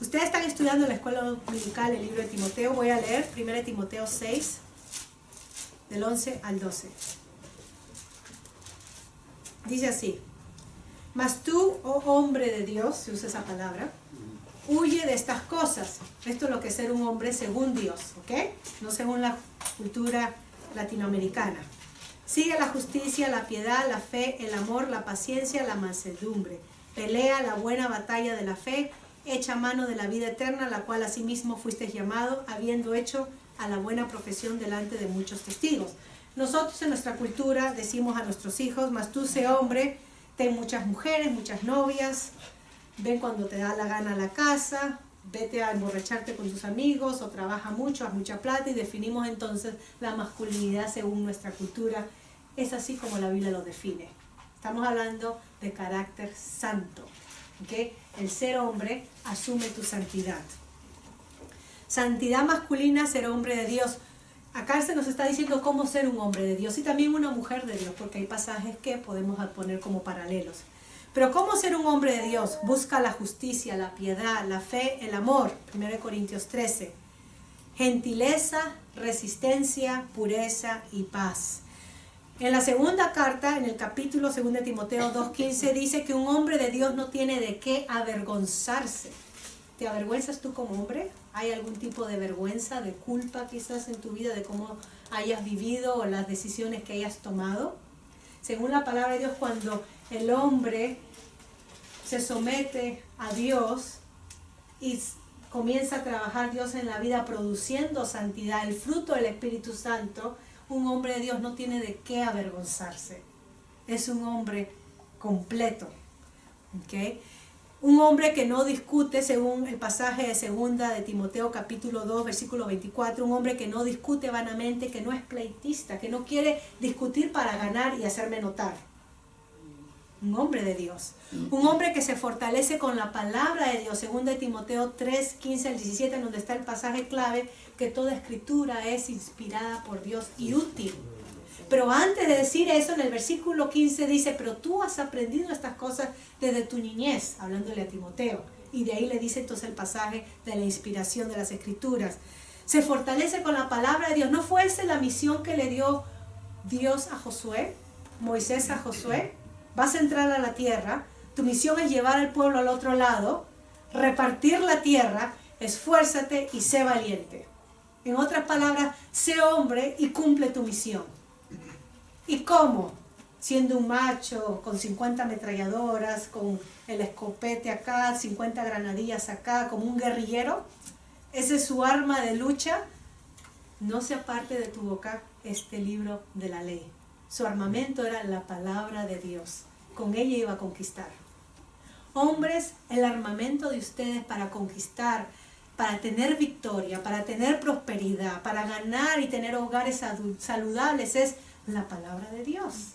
S1: Ustedes están estudiando en la escuela dominical el libro de Timoteo. Voy a leer 1 Timoteo 6, del 11 al 12. Dice así: mas tú, oh hombre de Dios, se usa esa palabra, huye de estas cosas. Esto es lo que es ser un hombre según Dios, ¿ok? No según la cultura latinoamericana. Sigue la justicia, la piedad, la fe, el amor, la paciencia, la mansedumbre. Pelea la buena batalla de la fe, echa mano de la vida eterna, la cual asimismo fuiste llamado, habiendo hecho a la buena profesión delante de muchos testigos. Nosotros en nuestra cultura decimos a nuestros hijos, mas tú sé hombre, ten muchas mujeres, muchas novias, ven cuando te da la gana a la casa, vete a emborracharte con tus amigos o trabaja mucho, haz mucha plata, y definimos entonces la masculinidad según nuestra cultura. Es así como la Biblia lo define. Estamos hablando de carácter santo, ¿okay? El ser hombre asume tu santidad. Santidad masculina, ser hombre de Dios. Acá se nos está diciendo cómo ser un hombre de Dios y también una mujer de Dios, porque hay pasajes que podemos poner como paralelos. Pero ¿cómo ser un hombre de Dios? Busca la justicia, la piedad, la fe, el amor. 1 Corintios 13. Gentileza, resistencia, pureza y paz. En la segunda carta, en el capítulo 2 de Timoteo 2:15, dice que un hombre de Dios no tiene de qué avergonzarse. ¿Te avergüenzas tú como hombre? ¿Hay algún tipo de vergüenza, de culpa quizás en tu vida de cómo hayas vivido o las decisiones que hayas tomado? Según la palabra de Dios, cuando el hombre se somete a Dios y comienza a trabajar Dios en la vida produciendo santidad, el fruto del Espíritu Santo, un hombre de Dios no tiene de qué avergonzarse. Es un hombre completo. ¿Okay? Un hombre que no discute, según el pasaje de segunda de Timoteo capítulo 2, versículo 24, un hombre que no discute vanamente, que no es pleitista, que no quiere discutir para ganar y hacerme notar. Un hombre de Dios. Un hombre que se fortalece con la palabra de Dios, según de Timoteo 3, 15 al 17, en donde está el pasaje clave, que toda escritura es inspirada por Dios y útil. Pero antes de decir eso, en el versículo 15 dice, pero tú has aprendido estas cosas desde tu niñez, hablándole a Timoteo. Y de ahí le dice entonces el pasaje de la inspiración de las escrituras. Se fortalece con la palabra de Dios. ¿No fue esa la misión que le dio Dios a Josué? Moisés a Josué. Vas a entrar a la tierra. Tu misión es llevar al pueblo al otro lado, repartir la tierra, esfuérzate y sé valiente. En otras palabras, sé hombre y cumple tu misión. ¿Y cómo? Siendo un macho, con 50 ametralladoras, con el escopete acá, 50 granadillas acá, como un guerrillero. Esa es su arma de lucha. no se aparte de tu boca este libro de la ley. Su armamento era la palabra de Dios. Con ella iba a conquistar. Hombres, el armamento de ustedes para conquistar, para tener victoria, para tener prosperidad, para ganar y tener hogares saludables es la palabra de Dios.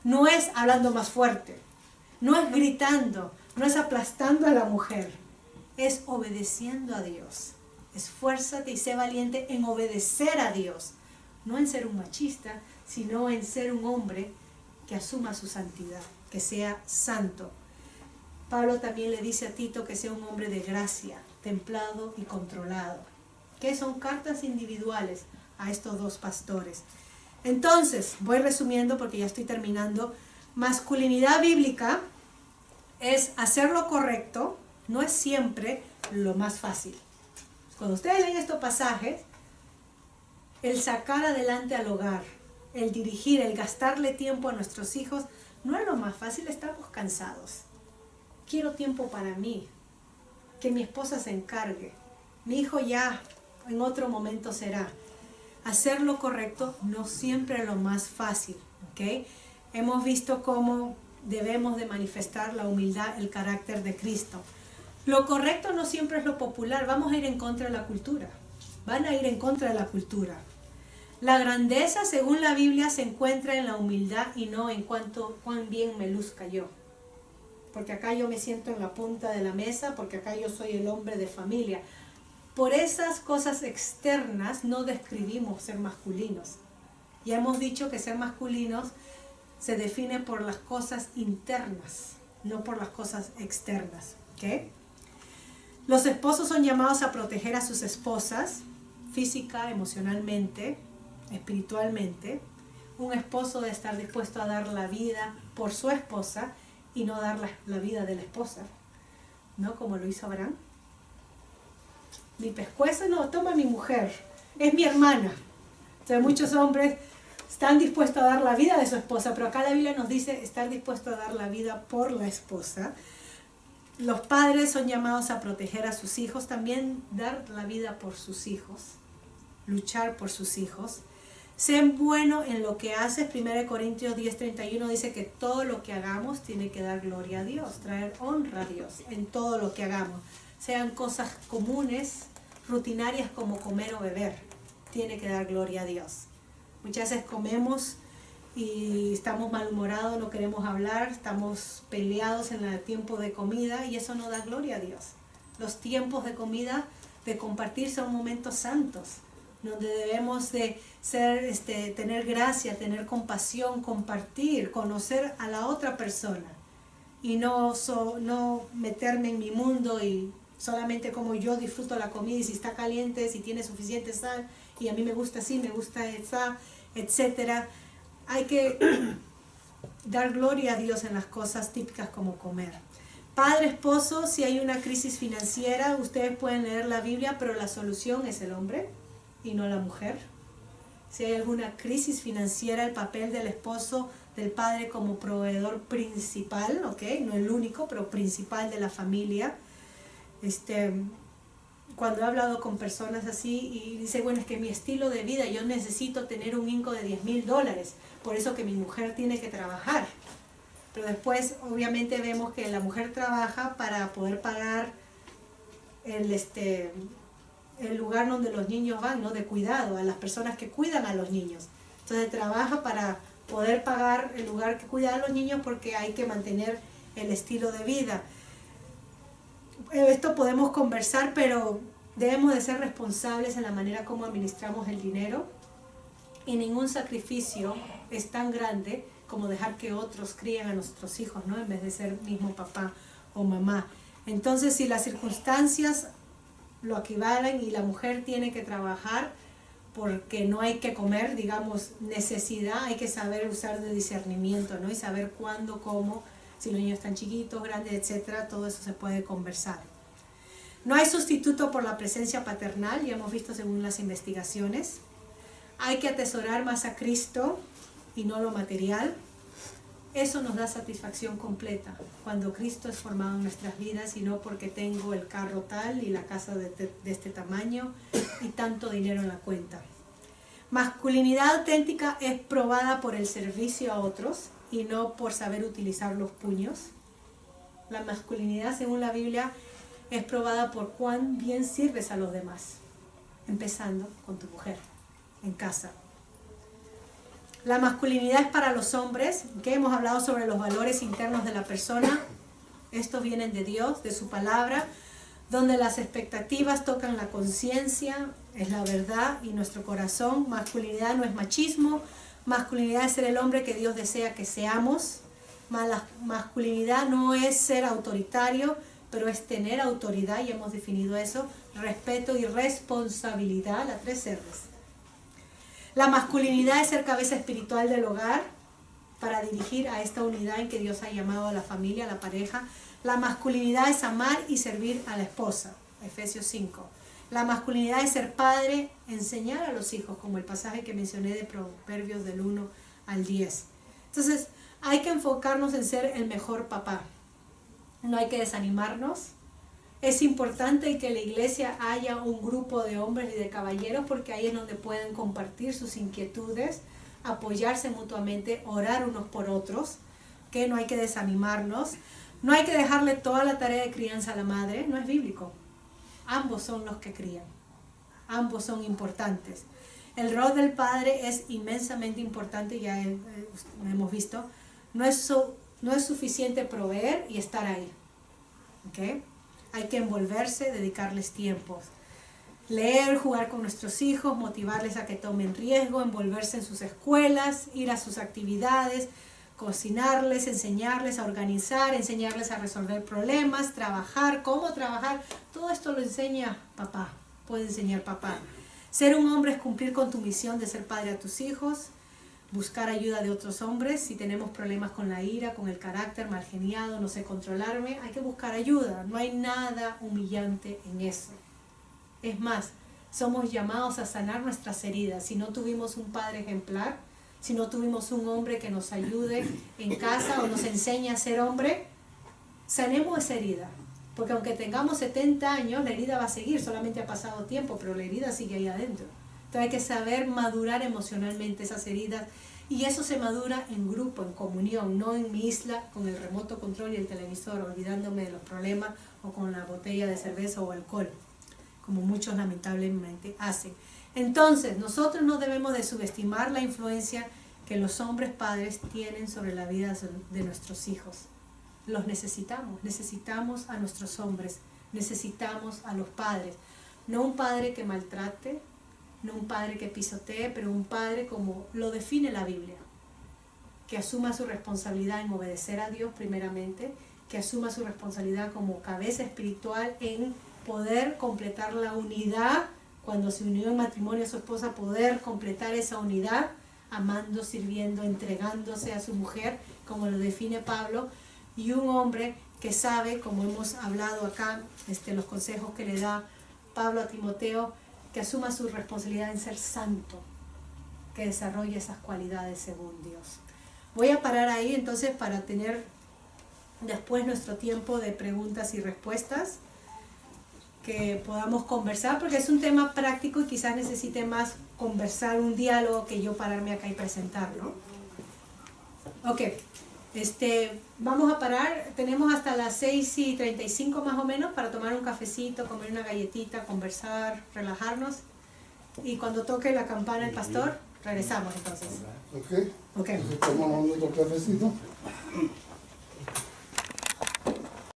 S1: No es hablando más fuerte, no es gritando, no es aplastando a la mujer, es obedeciendo a Dios. Esfuérzate y sé valiente en obedecer a Dios, no en ser un machista, sino en ser un hombre que asuma su santidad, que sea santo. Pablo también le dice a Tito que sea un hombre de gracia, templado y controlado, que son cartas individuales a estos dos pastores. Entonces, voy resumiendo porque ya estoy terminando. Masculinidad bíblica es hacer lo correcto, no es siempre lo más fácil. Cuando ustedes leen estos pasajes, el sacar adelante al hogar, el dirigir, el gastarle tiempo a nuestros hijos, no es lo más fácil, estamos cansados. Quiero tiempo para mí, que mi esposa se encargue, mi hijo ya en otro momento será. Hacer lo correcto no siempre es lo más fácil, ¿ok? Hemos visto cómo debemos de manifestar la humildad, el carácter de Cristo. Lo correcto no siempre es lo popular, vamos a ir en contra de la cultura, van a ir en contra de la cultura. La grandeza, según la Biblia, se encuentra en la humildad y no en cuán bien me luzca yo. Porque acá yo me siento en la punta de la mesa, porque acá yo soy el hombre de familia. Por esas cosas externas no describimos ser masculinos. Ya hemos dicho que ser masculinos se define por las cosas internas, no por las cosas externas. ¿Okay? Los esposos son llamados a proteger a sus esposas, física, emocionalmente, espiritualmente. Un esposo debe estar dispuesto a dar la vida por su esposa y no dar la vida de la esposa, ¿no? Como lo hizo Abraham. Mi pescuezo no, toma mi mujer, es mi hermana. Entonces muchos hombres están dispuestos a dar la vida de su esposa, pero acá la Biblia nos dice estar dispuesto a dar la vida por la esposa. Los padres son llamados a proteger a sus hijos, también dar la vida por sus hijos, luchar por sus hijos. Sean buenos en lo que haces. 1 Corintios 10:31 dice que todo lo que hagamos tiene que dar gloria a Dios, traer honra a Dios en todo lo que hagamos. Sean cosas comunes, rutinarias como comer o beber, tiene que dar gloria a Dios. Muchas veces comemos y estamos malhumorados, no queremos hablar, estamos peleados en el tiempo de comida y eso no da gloria a Dios. Los tiempos de comida, de compartir, son momentos santos, donde debemos de ser, tener gracia, tener compasión, compartir, conocer a la otra persona y no meterme en mi mundo y solamente como yo disfruto la comida y si está caliente, si tiene suficiente sal y a mí me gusta así, me gusta esa, etcétera. Hay que dar gloria a Dios en las cosas típicas como comer. Padre, esposo, si hay una crisis financiera, ustedes pueden leer la Biblia, pero la solución es el hombre y no la mujer. Si hay alguna crisis financiera, el papel del esposo, del padre como proveedor principal, ¿ok? No el único, pero principal de la familia. Cuando he hablado con personas así y dice, bueno, es que mi estilo de vida, yo necesito tener un income de $10,000, por eso que mi mujer tiene que trabajar. Pero después, obviamente, vemos que la mujer trabaja para poder pagar el lugar donde los niños van, ¿no? De cuidado, a las personas que cuidan a los niños. Entonces trabaja para poder pagar el lugar que cuida a los niños porque hay que mantener el estilo de vida. Esto podemos conversar, pero debemos de ser responsables en la manera como administramos el dinero y ningún sacrificio es tan grande como dejar que otros críen a nuestros hijos, ¿no? En vez de ser mismo papá o mamá. Entonces, si las circunstancias lo equivalen y la mujer tiene que trabajar porque no hay que comer, digamos, necesidad, hay que saber usar de discernimiento, ¿no? Y saber cuándo, cómo, si los niños están chiquitos, grandes, etcétera, todo eso se puede conversar. No hay sustituto por la presencia paternal, ya hemos visto según las investigaciones. Hay que atesorar más a Cristo y no lo material. Eso nos da satisfacción completa cuando Cristo es formado en nuestras vidas y no porque tengo el carro tal y la casa de este tamaño y tanto dinero en la cuenta. Masculinidad auténtica es probada por el servicio a otros y no por saber utilizar los puños. La masculinidad, según la Biblia, es probada por cuán bien sirves a los demás, empezando con tu mujer en casa. La masculinidad es para los hombres, que hemos hablado sobre los valores internos de la persona. Estos vienen de Dios, de su palabra, donde las expectativas tocan la conciencia, es la verdad y nuestro corazón. Masculinidad no es machismo, masculinidad es ser el hombre que Dios desea que seamos. Masculinidad no es ser autoritario, pero es tener autoridad, y hemos definido eso, respeto y responsabilidad, las 3 R's. La masculinidad es ser cabeza espiritual del hogar para dirigir a esta unidad en que Dios ha llamado a la familia, a la pareja. La masculinidad es amar y servir a la esposa, Efesios 5. La masculinidad es ser padre, enseñar a los hijos, como el pasaje que mencioné de Proverbios del 1 al 10. Entonces, hay que enfocarnos en ser el mejor papá. No hay que desanimarnos. Es importante que en la iglesia haya un grupo de hombres y de caballeros, porque ahí es donde pueden compartir sus inquietudes, apoyarse mutuamente, orar unos por otros, que no hay que desanimarnos. No hay que dejarle toda la tarea de crianza a la madre, no es bíblico. Ambos son los que crían, ambos son importantes. El rol del padre es inmensamente importante, ya hemos visto. No es suficiente proveer y estar ahí. ¿Okay? Hay que envolverse, dedicarles tiempos. Leer, jugar con nuestros hijos, motivarles a que tomen riesgo, envolverse en sus escuelas, ir a sus actividades, cocinarles, enseñarles a organizar, enseñarles a resolver problemas, trabajar, cómo trabajar. Todo esto lo enseña papá, puede enseñar papá. Ser un hombre es cumplir con tu misión de ser padre a tus hijos, buscar ayuda de otros hombres. Si tenemos problemas con la ira, con el carácter mal geniado, no sé controlarme, hay que buscar ayuda. No hay nada humillante en eso. Es más, somos llamados a sanar nuestras heridas. Si no tuvimos un padre ejemplar, si no tuvimos un hombre que nos ayude en casa o nos enseñe a ser hombre, sanemos esa herida. Porque aunque tengamos 70 años, la herida va a seguir, solamente ha pasado tiempo, pero la herida sigue ahí adentro. Entonces hay que saber madurar emocionalmente esas heridas, y eso se madura en grupo, en comunión, no en mi isla con el remoto control y el televisor, olvidándome de los problemas, o con la botella de cerveza o alcohol, como muchos lamentablemente hacen. Entonces, nosotros no debemos de subestimar la influencia que los hombres padres tienen sobre la vida de nuestros hijos. Los necesitamos a nuestros hombres, necesitamos a los padres. No un padre que maltrate, no un padre que pisotee, pero un padre como lo define la Biblia, que asuma su responsabilidad en obedecer a Dios primeramente, que asuma su responsabilidad como cabeza espiritual en poder completar la unidad. Cuando se unió en matrimonio a su esposa, poder completar esa unidad, amando, sirviendo, entregándose a su mujer, como lo define Pablo. Y un hombre que sabe, como hemos hablado acá, los consejos que le da Pablo a Timoteo, que asuma su responsabilidad en ser santo, que desarrolle esas cualidades según Dios. Voy a parar ahí entonces para tener después nuestro tiempo de preguntas y respuestas, que podamos conversar, porque es un tema práctico y quizás necesite más conversar, un diálogo, que yo pararme acá y presentar, ¿no? Ok, vamos a parar. Tenemos hasta las 6:35 más o menos para tomar un cafecito, comer una galletita, conversar, relajarnos, y cuando toque la campana el pastor, regresamos entonces.
S2: Ok. Tomamos otro cafecito.